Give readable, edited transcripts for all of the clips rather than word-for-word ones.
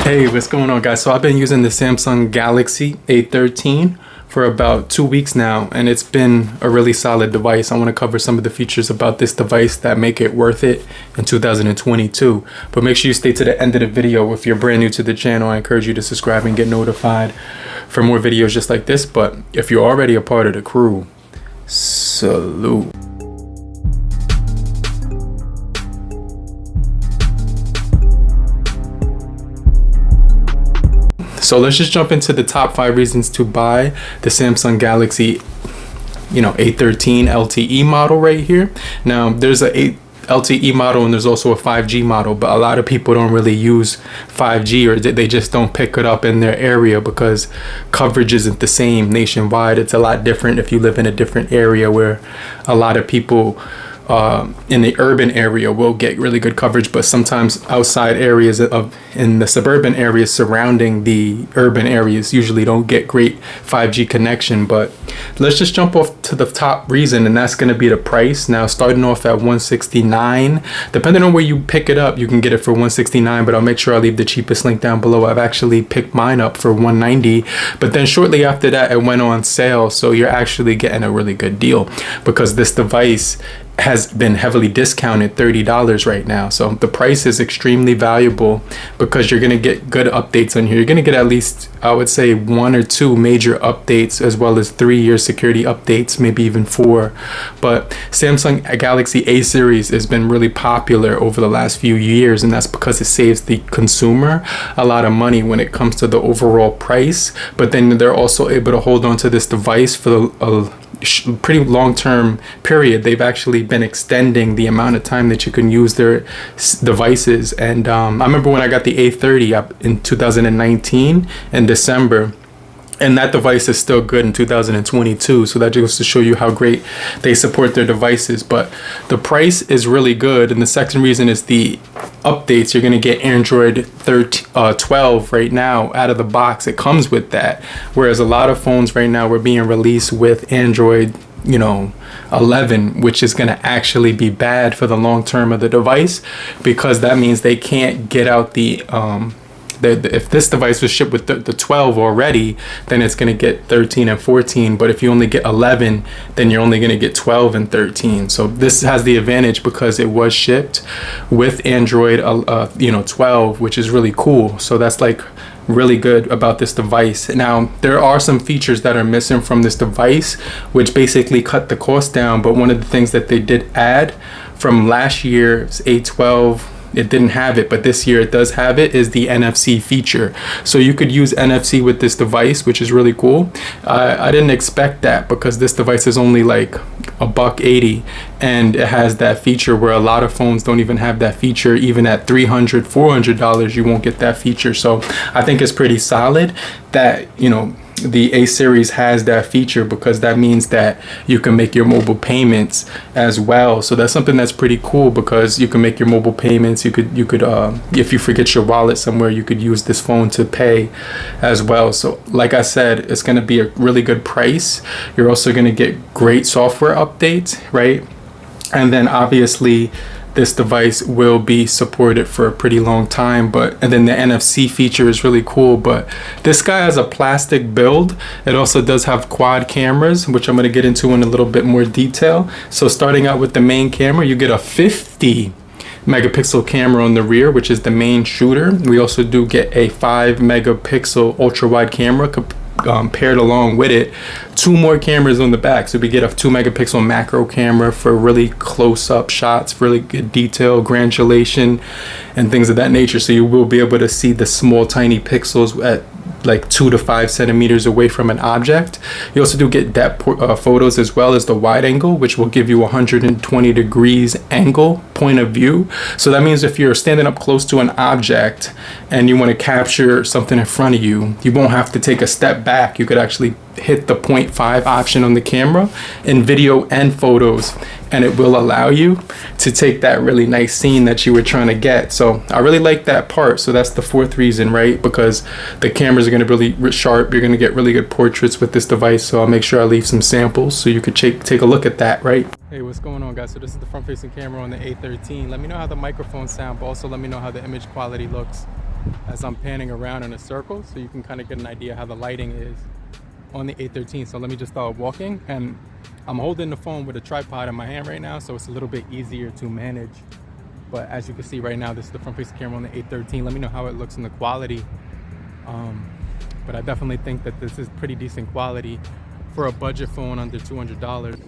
Hey, what's going on, guys? So I've been using the Samsung Galaxy A13 for about 2 weeks now, and it's been a really solid device. I want to cover some of the features about this device that make it worth it in 2022. But make sure you stay to the end of the video. If you're brand new to the channel, I encourage you to subscribe and get notified for more videos just like this. But if you're already a part of the crew, salute. So let's just jump into the top 5 reasons to buy the Samsung Galaxy, A13 LTE model right here. Now there's a LTE model and there's also a 5G model, but a lot of people don't really use 5G, or they just don't pick it up in their area because coverage isn't the same nationwide. It's a lot different if you live in a different area, where a lot of people in the urban area will get really good coverage, but sometimes outside areas in the suburban areas surrounding the urban areas usually don't get great 5G connection. But let's just jump off to the top reason, and that's going to be the price. Now, starting off at $169, depending on where you pick it up, you can get it for $169, but I'll make sure I leave the cheapest link down below. I've actually picked mine up for $190, but then shortly after that it went on sale, so you're actually getting a really good deal because this device has been heavily discounted, $30 right now. So the price is extremely valuable because you're going to get good updates on here. You're going to get at least, I would say, 1 or 2 major updates, as well as 3-year security updates, maybe even 4. But Samsung Galaxy A series has been really popular over the last few years, and that's because it saves the consumer a lot of money when it comes to the overall price. But then they're also able to hold on to this device for a pretty long-term period. They've actually been extending the amount of time that you can use their devices. And I remember when I got the A30 up in 2019 in December, and that device is still good in 2022. So that goes to show you how great they support their devices. But the price is really good, and the second reason is the updates. You're going to get Android 12 right now out of the box. It comes with that, whereas a lot of phones right now were being released with Android 11, which is going to actually be bad for the long term of the device, because that means they can't get out the if this device was shipped with the 12 already, then it's going to get 13 and 14. But if you only get 11, then you're only going to get 12 and 13. So this has the advantage because it was shipped with Android 12, which is really cool. So that's like really good about this device. Now, there are some features that are missing from this device, which basically cut the cost down. But one of the things that they did add from last year's A12, it didn't have it, but this year it does have it, is the NFC feature. So you could use NFC with this device, which is really cool. I didn't expect that because this device is only like $180, and it has that feature where a lot of phones don't even have that feature. Even at $300, $400, you won't get that feature. So I think it's pretty solid that the A series has that feature, because that means that you can make your mobile payments as well. So that's something that's pretty cool, because you can make your mobile payments. You could if you forget your wallet somewhere, you could use this phone to pay as well. So like I said, it's going to be a really good price. You're also going to get great software updates, right? And then obviously this device will be supported for a pretty long time. And then the NFC feature is really cool. But this guy has a plastic build. It also does have quad cameras, which I'm going to get into in a little bit more detail. So starting out with the main camera, you get a 50 megapixel camera on the rear, which is the main shooter. We also do get a 5 megapixel ultra wide camera paired along with it. 2 more cameras on the back, so we get a 2 megapixel macro camera for really close-up shots, really good detail, granulation, and things of that nature. So you will be able to see the small tiny pixels at like 2 to 5 centimeters away from an object. You also do get depth photos, as well as the wide angle, which will give you 120 degrees angle point of view. So that means if you're standing up close to an object and you want to capture something in front of you, you won't have to take a step back. You could actually hit the 0.5 option on the camera in video and photos, and it will allow you to take that really nice scene that you were trying to get. So I really like that part. So that's the 4th reason, right? Because the cameras are going to be really sharp. You're going to get really good portraits with this device. So I'll make sure I leave some samples so you could take a look at that, right? Hey, what's going on, guys? So this is the front facing camera on the A13. Let me know how the microphones sound, but also let me know how the image quality looks. as I'm panning around in a circle, so you can kind of get an idea how the lighting is on the A13. So let me just start walking, and I'm holding the phone with a tripod in my hand right now, so it's a little bit easier to manage. But as you can see right now, this is the front facing camera on the A13. Let me know how it looks in the quality. But I definitely think that this is pretty decent quality for a budget phone under $200.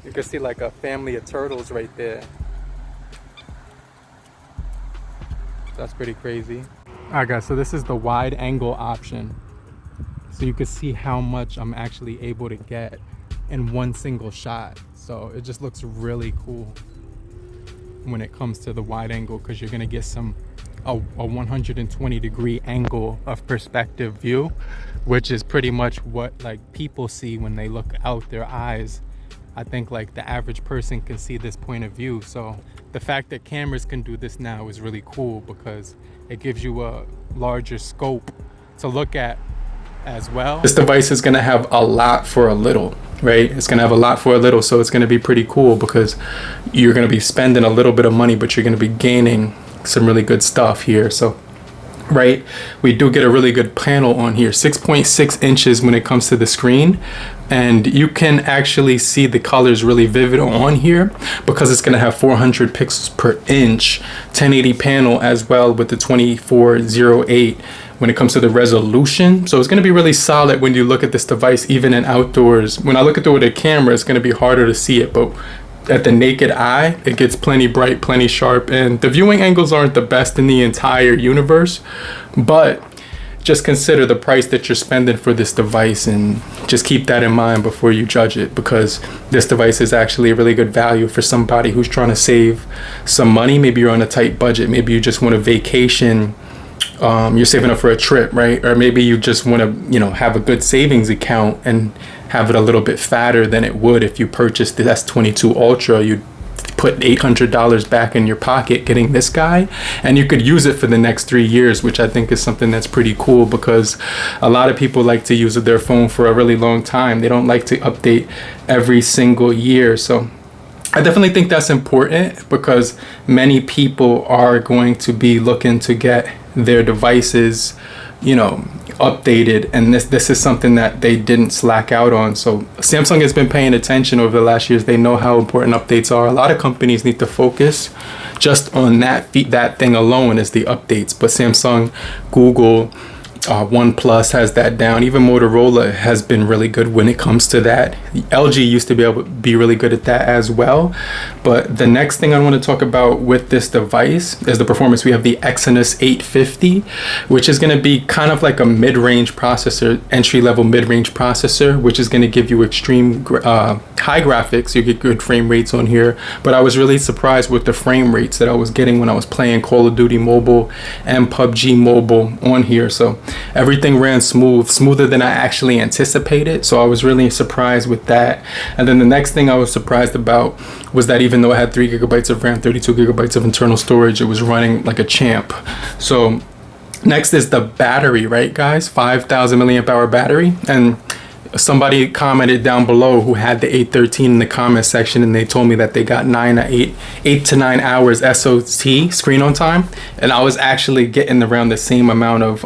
You can see like a family of turtles right there. That's pretty crazy. All right guys, so this is the wide angle option. So you can see how much I'm actually able to get in one single shot. So it just looks really cool when it comes to the wide angle, because you're gonna get a 120 degree angle of perspective view, which is pretty much what like people see when they look out their eyes. I think like the average person can see this point of view. So the fact that cameras can do this now is really cool, because it gives you a larger scope to look at as well. This device is going to have a lot for a little, right? It's going to have a lot for a little, so it's going to be pretty cool, because you're going to be spending a little bit of money, but you're going to be gaining some really good stuff here. So right, we do get a really good panel on here, 6.6 inches when it comes to the screen, and you can actually see the colors really vivid on here, because it's going to have 400 pixels per inch, 1080 panel as well, with the 2408 when it comes to the resolution. So it's going to be really solid when you look at this device, even in outdoors. When I look at it with a camera, it's going to be harder to see it, but at the naked eye, it gets plenty bright, plenty sharp, and the viewing angles aren't the best in the entire universe, but just consider the price that you're spending for this device, and just keep that in mind before you judge it, because this device is actually a really good value for somebody who's trying to save some money. Maybe you're on a tight budget, maybe you just want a vacation, you're saving up for a trip, right? Or maybe you just want to, you know, have a good savings account and have it a little bit fatter than it would if you purchased the S22 Ultra. You'd put $800 back in your pocket getting this guy, and you could use it for the next 3 years, which I think is something that's pretty cool, because a lot of people like to use their phone for a really long time. They don't like to update every single year. So I definitely think that's important, because many people are going to be looking to get their devices, you know, updated, and this is something that they didn't slack out on. So Samsung has been paying attention over the last years. They know how important updates are. A lot of companies need to focus just on that thing alone, is the updates. But Samsung, Google, OnePlus has that down. Even Motorola has been really good when it comes to that. LG used to be able to be really good at that as well. But the next thing I want to talk about with this device is the performance. We have the Exynos 850, which is going to be kind of like a mid-range processor, entry-level mid-range processor, which is going to give you extreme high graphics. You get good frame rates on here. But I was really surprised with the frame rates that I was getting when I was playing Call of Duty Mobile and PUBG Mobile on here. So everything ran smoother than I actually anticipated. So I was really surprised with that. And then the next thing I was surprised about was that even though it had 3 gigabytes of RAM, 32 gigabytes of internal storage, it was running like a champ. So next is the battery, right guys? 5,000 milliamp hour battery. And somebody commented down below who had the A13 in the comment section, and they told me that they got 8 to 9 hours SOT screen on time, and I was actually getting around the same amount of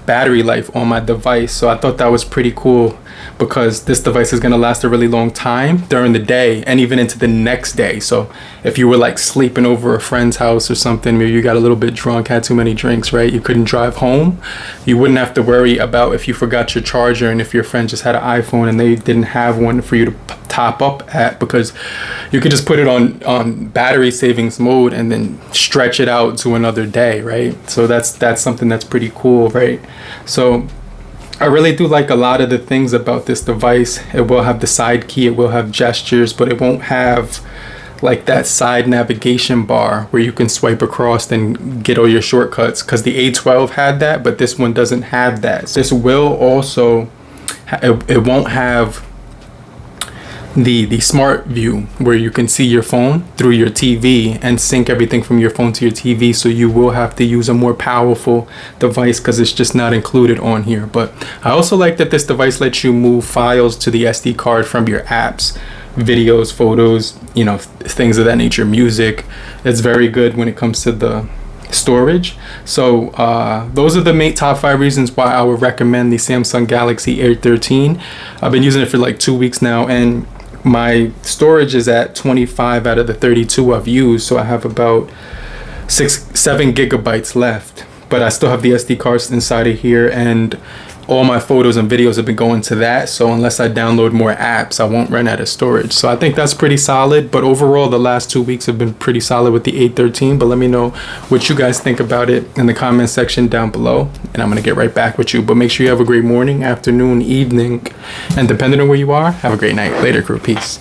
battery life on my device. So I thought that was pretty cool, because this device is going to last a really long time during the day and even into the next day. So if you were like sleeping over a friend's house or something, maybe you got a little bit drunk, had too many drinks, right? You couldn't drive home. You wouldn't have to worry about if you forgot your charger, and if your friend just had an iPhone and they didn't have one for you to top up at, because you could just put it on battery savings mode and then stretch it out to another day, right? So that's something that's pretty cool, right? So I really do like a lot of the things about this device. It will have the side key, it will have gestures, but it won't have like that side navigation bar where you can swipe across and get all your shortcuts, because the A12 had that, but this one doesn't have that. This will also, it won't have the smart view where you can see your phone through your TV and sync everything from your phone to your TV. So you will have to use a more powerful device, because it's just not included on here. But I also like that this device lets you move files to the SD card from your apps, videos, photos, you know, things of that nature, music. It's very good when it comes to the storage. So those are the top 5 reasons why I would recommend the Samsung Galaxy A13. I've been using it for like 2 weeks now, and my storage is at 25 out of the 32 I've used, so I have about 7 gigabytes left, but I still have the SD cards inside of here, and all my photos and videos have been going to that. So unless I download more apps, I won't run out of storage. So I think that's pretty solid. But overall, the last 2 weeks have been pretty solid with the A13. But let me know what you guys think about it in the comment section down below, and I'm gonna get right back with you. But make sure you have a great morning, afternoon, evening, and depending on where you are, have a great night. Later, crew. Peace.